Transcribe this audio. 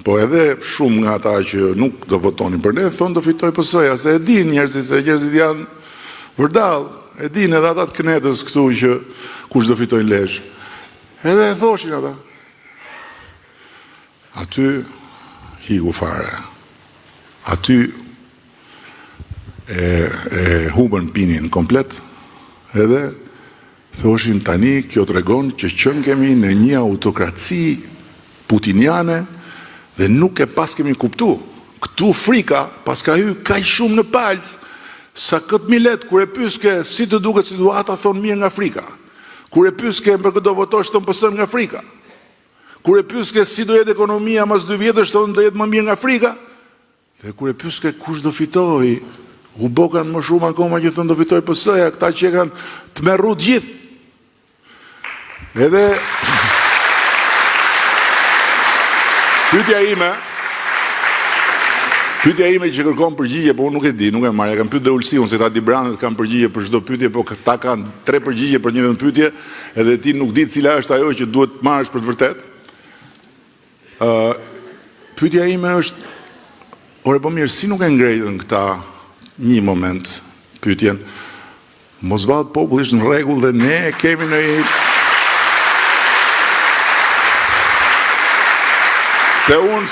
Po edhe shumë nga ata që nuk do votonin për ne, thonë do fitoj PS-ja, se e din njerëzit, se njerëzit janë vërdall, e din edhe ata të Knetës këtu që kush do fitoj Lezhë. Edhe e thoshin ata. Aty hiku fare. Aty e hubën pinin komplet, edhe thoshin tani kjo tregon që qënë kemi në një autokraci putiniane dhe nuk e pas kemi kuptu. Këtu frika pas ka hy kaj shumë në palc, sa këtë milet, kur e pyske si të duket situata, thonë mirë nga frika. Kur e pyske për këtë do votosh të mpësën nga frika. Kur e pyske si do jetë ekonomia mas 2 vjetësh, thonë do jetë më mirë nga frika. Dhe kur e pyske kush do fitoj, u bokan më shumë akoma që thonë do fitoj PS-ja, këta që kanë të merru gjithë. Edhe pyetja ime që kërkon përgjigje, po unë nuk e di, nuk e marrë, kam pyet dhe Ulsiun se ta di Brandet kanë përgjigje për çdo pyetje, po ta kanë 3 përgjigje për një vetëm pyetje, edhe ti nuk di cila është ajo që duhet marrësh për të vërtet. Pyetja ime është, ore po mirë, si nuk e ngrejtën këta një moment pyetjen, mos vallë populli është në rregull dhe ne kemi në se unë